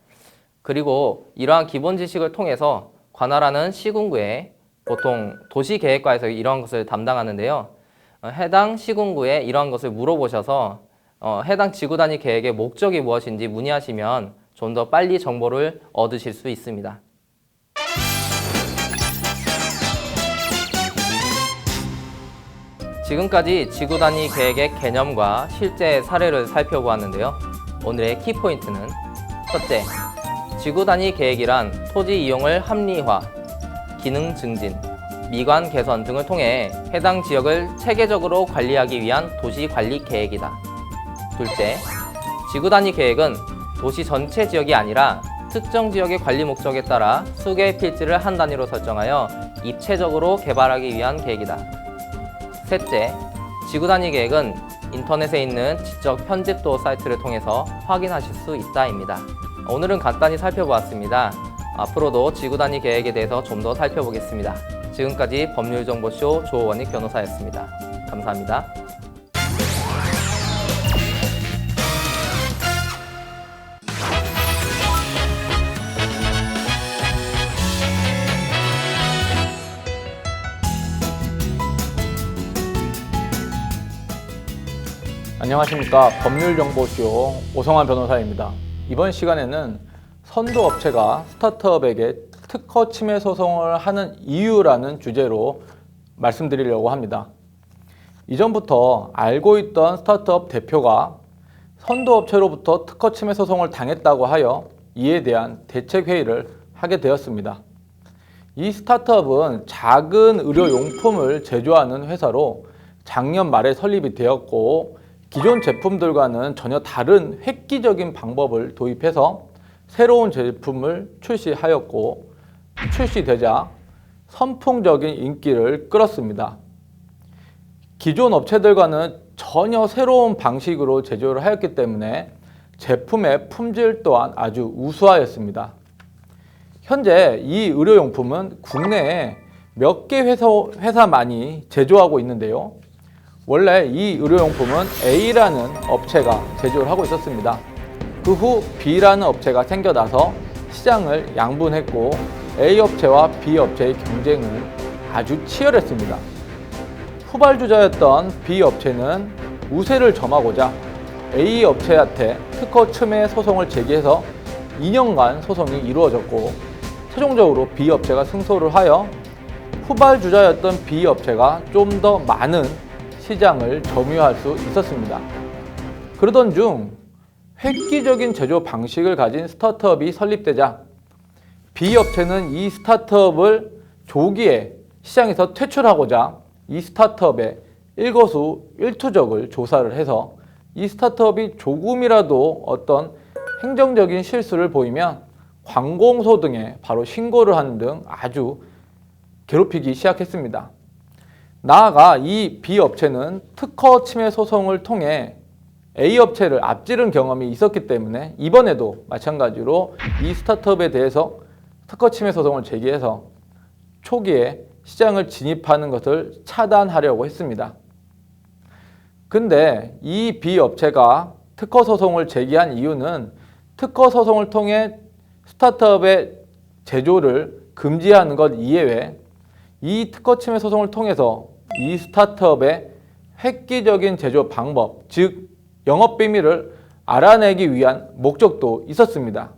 그리고 이러한 기본 지식을 통해서 관할하는 시군구에 보통 도시계획과에서 이러한 것을 담당하는데요. 해당 시군구에 이러한 것을 물어보셔서 해당 지구 단위 계획의 목적이 무엇인지 문의하시면 좀 더 빨리 정보를 얻으실 수 있습니다. 지금까지 지구 단위 계획의 개념과 실제 사례를 살펴보았는데요. 오늘의 키포인트는 첫째, 지구 단위 계획이란 토지 이용을 합리화, 기능 증진, 미관 개선 등을 통해 해당 지역을 체계적으로 관리하기 위한 도시관리 계획이다. 둘째, 지구단위 계획은 도시 전체 지역이 아니라 특정 지역의 관리 목적에 따라 수개의 필지를 한 단위로 설정하여 입체적으로 개발하기 위한 계획이다. 셋째, 지구단위 계획은 인터넷에 있는 지적 편집도 사이트를 통해서 확인하실 수 있다입니다. 오늘은 간단히 살펴보았습니다. 앞으로도 지구단위 계획에 대해서 좀 더 살펴보겠습니다. 지금까지 법률정보쇼 조원익 변호사였습니다. 감사합니다. 안녕하십니까. 법률정보쇼 오성환 변호사입니다. 이번 시간에는 선도업체가 스타트업에게 특허 침해 소송을 하는 이유라는 주제로 말씀드리려고 합니다. 이전부터 알고 있던 스타트업 대표가 선도업체로부터 특허 침해 소송을 당했다고 하여 이에 대한 대책회의를 하게 되었습니다. 이 스타트업은 작은 의료용품을 제조하는 회사로 작년 말에 설립이 되었고 기존 제품들과는 전혀 다른 획기적인 방법을 도입해서 새로운 제품을 출시하였고 출시되자 선풍적인 인기를 끌었습니다. 기존 업체들과는 전혀 새로운 방식으로 제조를 하였기 때문에 제품의 품질 또한 아주 우수하였습니다. 현재 이 의료용품은 국내에 몇 개 회사만이 제조하고 있는데요. 원래 이 의료용품은 A라는 업체가 제조를 하고 있었습니다. 그 후 B라는 업체가 생겨나서 시장을 양분했고 A업체와 B업체의 경쟁을 아주 치열했습니다. 후발주자였던 B업체는 우세를 점하고자 A업체한테 특허 침해 소송을 제기해서 2년간 소송이 이루어졌고 최종적으로 B업체가 승소를 하여 후발주자였던 B업체가 좀 더 많은 시장을 점유할 수 있었습니다. 그러던 중 획기적인 제조 방식을 가진 스타트업이 설립되자 B업체는 이 스타트업을 조기에 시장에서 퇴출하고자 이 스타트업의 일거수일투족을 조사를 해서 이 스타트업이 조금이라도 어떤 행정적인 실수를 보이면 관공서 등에 바로 신고를 하는 등 아주 괴롭히기 시작했습니다. 나아가 이 B업체는 특허 침해 소송을 통해 A업체를 앞지른 경험이 있었기 때문에 이번에도 마찬가지로 이 스타트업에 대해서 특허 침해 소송을 제기해서 초기에 시장을 진입하는 것을 차단하려고 했습니다. 근데 이 B업체가 특허 소송을 제기한 이유는 특허 소송을 통해 스타트업의 제조를 금지하는 것 이외에 이 특허 침해 소송을 통해서 이 스타트업의 획기적인 제조 방법, 즉 영업비밀을 알아내기 위한 목적도 있었습니다.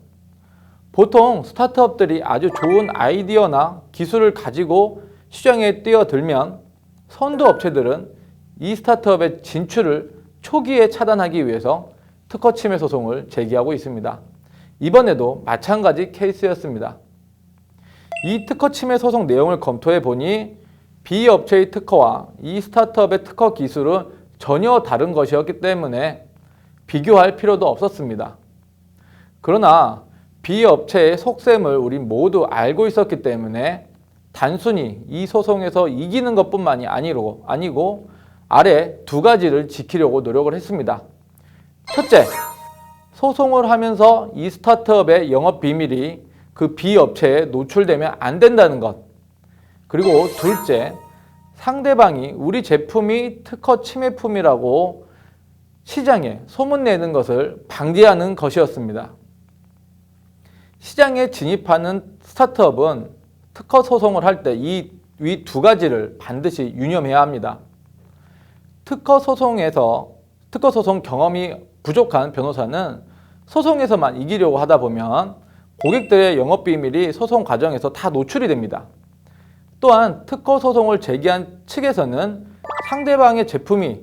보통 스타트업들이 아주 좋은 아이디어나 기술을 가지고 시장에 뛰어들면 선도업체들은 이 스타트업의 진출을 초기에 차단하기 위해서 특허 침해 소송을 제기하고 있습니다. 이번에도 마찬가지 케이스였습니다. 이 특허 침해 소송 내용을 검토해 보니 B업체의 특허와 이 스타트업의 특허 기술은 전혀 다른 것이었기 때문에 비교할 필요도 없었습니다. 그러나 B업체의 속셈을 우리 모두 알고 있었기 때문에 단순히 이 소송에서 이기는 것뿐만이 아니고 아래 두 가지를 지키려고 노력을 했습니다. 첫째, 소송을 하면서 이 스타트업의 영업비밀이 그 B업체에 노출되면 안 된다는 것. 그리고 둘째, 상대방이 우리 제품이 특허 침해품이라고 시장에 소문내는 것을 방지하는 것이었습니다. 시장에 진입하는 스타트업은 특허 소송을 할 때 이 위 두 가지를 반드시 유념해야 합니다. 특허 소송 경험이 부족한 변호사는 소송에서만 이기려고 하다 보면 고객들의 영업비밀이 소송 과정에서 다 노출이 됩니다. 또한 특허 소송을 제기한 측에서는 상대방의 제품이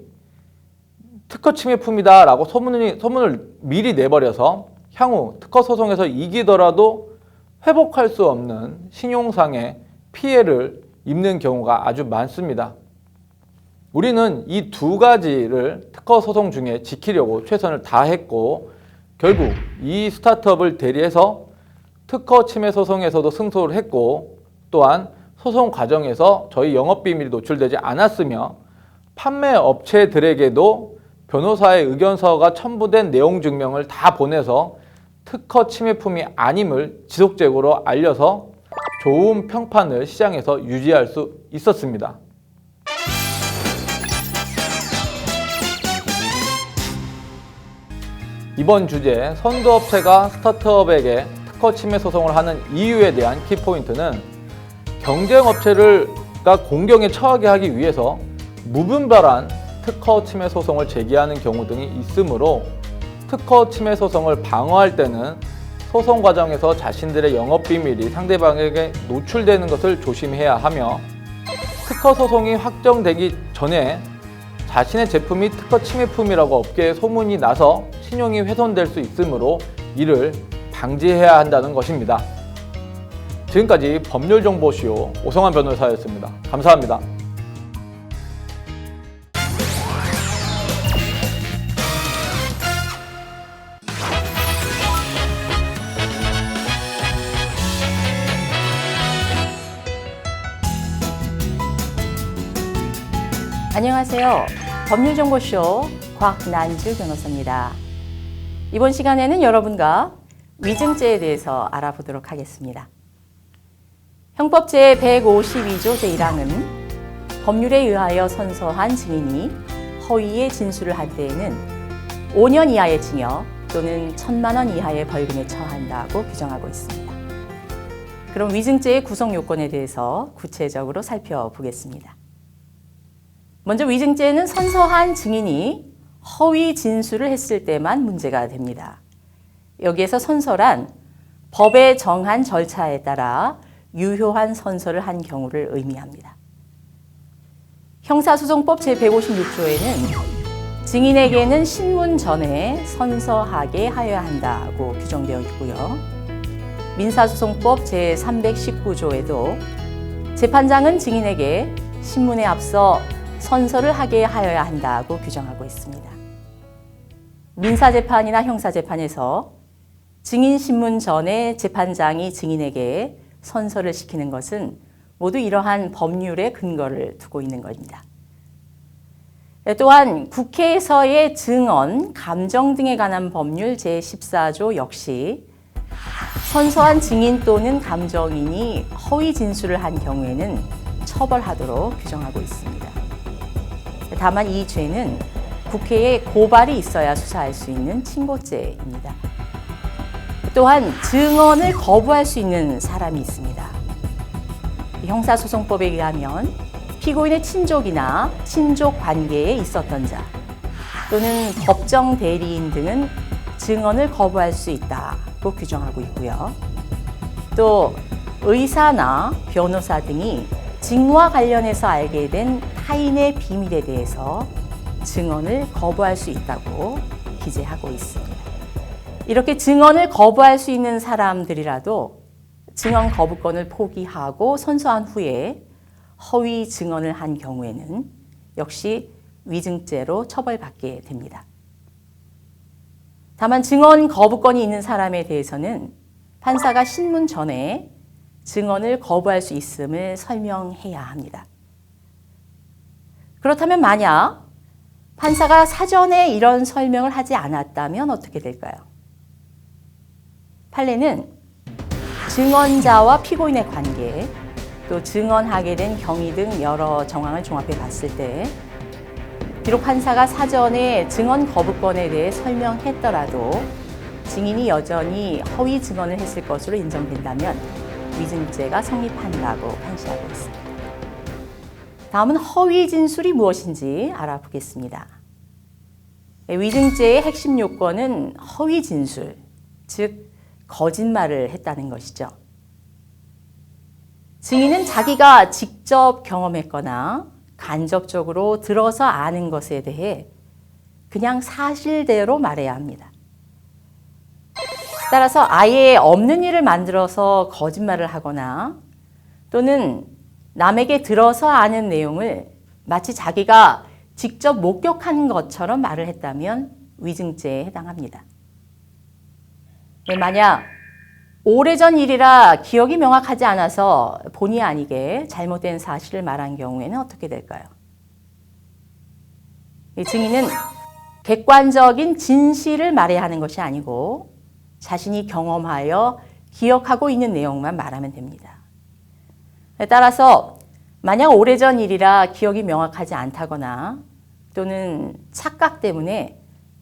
특허 침해품이다 라고 소문을 미리 내버려서 향후 특허 소송에서 이기더라도 회복할 수 없는 신용상의 피해를 입는 경우가 아주 많습니다. 우리는 이 두 가지를 특허 소송 중에 지키려고 최선을 다했고 결국 이 스타트업을 대리해서 특허 침해 소송에서도 승소를 했고 또한 소송 과정에서 저희 영업비밀이 노출되지 않았으며 판매 업체들에게도 변호사의 의견서가 첨부된 내용 증명을 다 보내서 특허 침해품이 아님을 지속적으로 알려서 좋은 평판을 시장에서 유지할 수 있었습니다. 이번 주제 선도업체가 스타트업에게 특허 침해 소송을 하는 이유에 대한 키포인트는 경쟁업체가 공경에 처하게 하기 위해서 무분별한 특허 침해 소송을 제기하는 경우 등이 있으므로 특허 침해 소송을 방어할 때는 소송 과정에서 자신들의 영업비밀이 상대방에게 노출되는 것을 조심해야 하며 특허 소송이 확정되기 전에 자신의 제품이 특허 침해품이라고 업계에 소문이 나서 신용이 훼손될 수 있으므로 이를 방지해야 한다는 것입니다. 지금까지 법률정보쇼 오성환 변호사였습니다. 감사합니다. 안녕하세요. 법률정보쇼 곽난주 변호사입니다. 이번 시간에는 여러분과 위증죄에 대해서 알아보도록 하겠습니다. 형법 제152조 제1항은 법률에 의하여 선서한 증인이 허위의 진술을 한 때에는 5년 이하의 징역 또는 1,000만 원 이하의 벌금에 처한다고 규정하고 있습니다. 그럼 위증죄의 구성 요건에 대해서 구체적으로 살펴보겠습니다. 먼저 위증죄는 선서한 증인이 허위 진술을 했을 때만 문제가 됩니다. 여기에서 선서란 법에 정한 절차에 따라 유효한 선서를 한 경우를 의미합니다. 형사소송법 제156조에는 증인에게는 신문 전에 선서하게 하여야 한다고 규정되어 있고요. 민사소송법 제319조에도 재판장은 증인에게 신문에 앞서 선서를 하게 하여야 한다고 규정하고 있습니다. 민사재판이나 형사재판에서 증인신문 전에 재판장이 증인에게 선서를 시키는 것은 모두 이러한 법률의 근거를 두고 있는 겁니다. 또한 국회에서의 증언, 감정 등에 관한 법률 제14조 역시 선서한 증인 또는 감정인이 허위 진술을 한 경우에는 처벌하도록 규정하고 있습니다. 다만 이 죄는 국회에 고발이 있어야 수사할 수 있는 친고죄입니다. 또한 증언을 거부할 수 있는 사람이 있습니다. 형사소송법에 의하면 피고인의 친족이나 친족 관계에 있었던 자 또는 법정 대리인 등은 증언을 거부할 수 있다고 규정하고 있고요. 또 의사나 변호사 등이 증거와 관련해서 알게 된 타인의 비밀에 대해서 증언을 거부할 수 있다고 기재하고 있습니다. 이렇게 증언을 거부할 수 있는 사람들이라도 증언 거부권을 포기하고 선서한 후에 허위 증언을 한 경우에는 역시 위증죄로 처벌받게 됩니다. 다만 증언 거부권이 있는 사람에 대해서는 판사가 신문 전에 증언을 거부할 수 있음을 설명해야 합니다. 그렇다면 만약 판사가 사전에 이런 설명을 하지 않았다면 어떻게 될까요? 판례는 증언자와 피고인의 관계, 또 증언하게 된 경위 등 여러 정황을 종합해 봤을 때 비록 판사가 사전에 증언 거부권에 대해 설명했더라도 증인이 여전히 허위 증언을 했을 것으로 인정된다면 위증죄가 성립한다고 판시하고 있습니다. 다음은 허위 진술이 무엇인지 알아보겠습니다. 위증죄의 핵심 요건은 허위 진술, 즉 거짓말을 했다는 것이죠. 증인은 자기가 직접 경험했거나 간접적으로 들어서 아는 것에 대해 그냥 사실대로 말해야 합니다. 따라서 아예 없는 일을 만들어서 거짓말을 하거나 또는 남에게 들어서 아는 내용을 마치 자기가 직접 목격한 것처럼 말을 했다면 위증죄에 해당합니다. 만약 오래전 일이라 기억이 명확하지 않아서 본의 아니게 잘못된 사실을 말한 경우에는 어떻게 될까요? 이 증인은 객관적인 진실을 말해야 하는 것이 아니고 자신이 경험하여 기억하고 있는 내용만 말하면 됩니다. 따라서 만약 오래전 일이라 기억이 명확하지 않다거나 또는 착각 때문에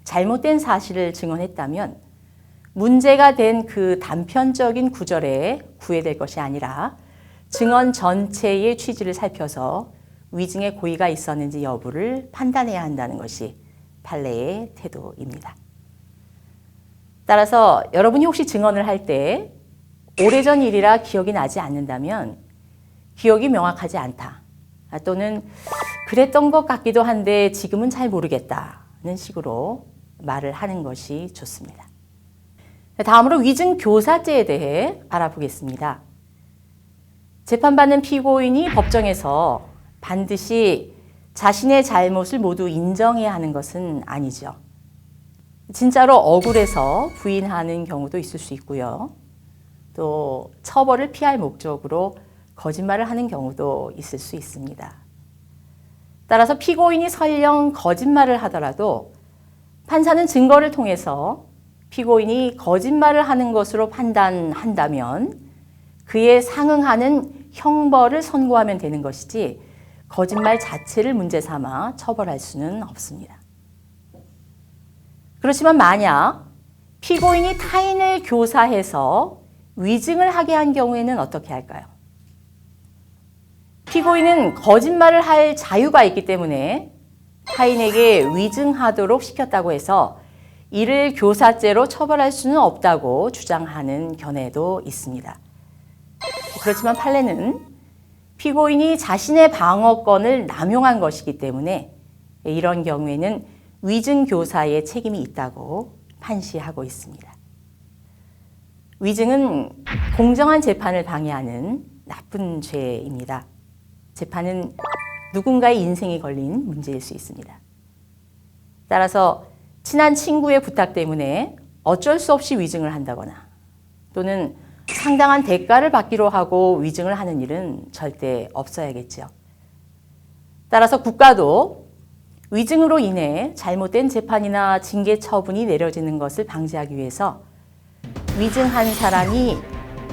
잘못된 사실을 증언했다면 문제가 된 그 단편적인 구절에 구애될 것이 아니라 증언 전체의 취지를 살펴서 위증의 고의가 있었는지 여부를 판단해야 한다는 것이 판례의 태도입니다. 따라서 여러분이 혹시 증언을 할 때 오래전 일이라 기억이 나지 않는다면 기억이 명확하지 않다 또는 그랬던 것 같기도 한데 지금은 잘 모르겠다는 식으로 말을 하는 것이 좋습니다. 다음으로 위증교사죄에 대해 알아보겠습니다. 재판받는 피고인이 법정에서 반드시 자신의 잘못을 모두 인정해야 하는 것은 아니죠. 진짜로 억울해서 부인하는 경우도 있을 수 있고요. 또 처벌을 피할 목적으로 거짓말을 하는 경우도 있을 수 있습니다. 따라서 피고인이 설령 거짓말을 하더라도 판사는 증거를 통해서 피고인이 거짓말을 하는 것으로 판단한다면 그에 상응하는 형벌을 선고하면 되는 것이지 거짓말 자체를 문제 삼아 처벌할 수는 없습니다. 그렇지만 만약 피고인이 타인을 교사해서 위증을 하게 한 경우에는 어떻게 할까요? 피고인은 거짓말을 할 자유가 있기 때문에 타인에게 위증하도록 시켰다고 해서 이를 교사죄로 처벌할 수는 없다고 주장하는 견해도 있습니다. 그렇지만 판례는 피고인이 자신의 방어권을 남용한 것이기 때문에 이런 경우에는 위증교사의 책임이 있다고 판시하고 있습니다. 위증은 공정한 재판을 방해하는 나쁜 죄입니다. 재판은 누군가의 인생이 걸린 문제일 수 있습니다. 따라서 친한 친구의 부탁 때문에 어쩔 수 없이 위증을 한다거나 또는 상당한 대가를 받기로 하고 위증을 하는 일은 절대 없어야겠죠. 따라서 국가도 위증으로 인해 잘못된 재판이나 징계 처분이 내려지는 것을 방지하기 위해서 위증한 사람이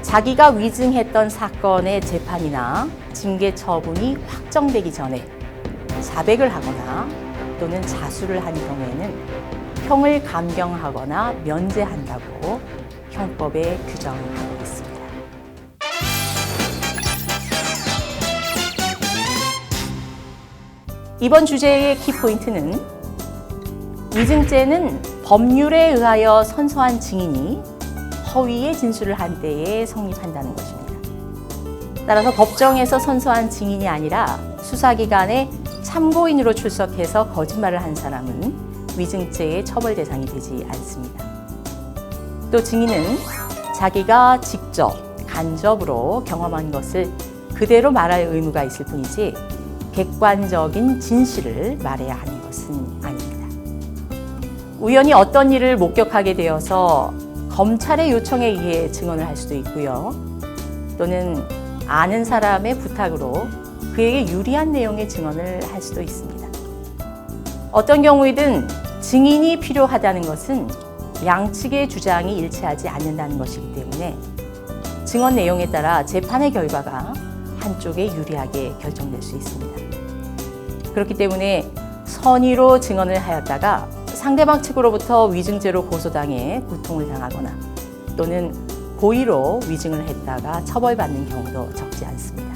자기가 위증했던 사건의 재판이나 징계 처분이 확정되기 전에 자백을 하거나 또는 자수를 한 경우에는 형을 감경하거나 면제한다고 형법에 규정하고 있습니다. 이번 주제의 키포인트는 위증죄는 법률에 의하여 선서한 증인이 허위의 진술을 한 때에 성립한다는 것입니다. 따라서 법정에서 선서한 증인이 아니라 수사기관에 참고인으로 출석해서 거짓말을 한 사람은 위증죄의 처벌 대상이 되지 않습니다. 또 증인은 자기가 직접, 간접으로 경험한 것을 그대로 말할 의무가 있을 뿐이지 객관적인 진실을 말해야 하는 것은 아닙니다. 우연히 어떤 일을 목격하게 되어서 검찰의 요청에 의해 증언을 할 수도 있고요. 또는 아는 사람의 부탁으로 그에게 유리한 내용의 증언을 할 수도 있습니다. 어떤 경우이든 증인이 필요하다는 것은 양측의 주장이 일치하지 않는다는 것이기 때문에 증언 내용에 따라 재판의 결과가 한쪽에 유리하게 결정될 수 있습니다. 그렇기 때문에 선의로 증언을 하였다가 상대방 측으로부터 위증죄로 고소당해 고통을 당하거나 또는 고의로 위증을 했다가 처벌받는 경우도 적지 않습니다.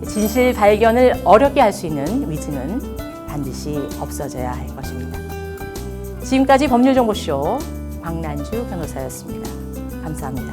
진실 발견을 어렵게 할 수 있는 위증은 반드시 없어져야 할 것입니다. 지금까지 법률정보쇼 박난주 변호사였습니다. 감사합니다.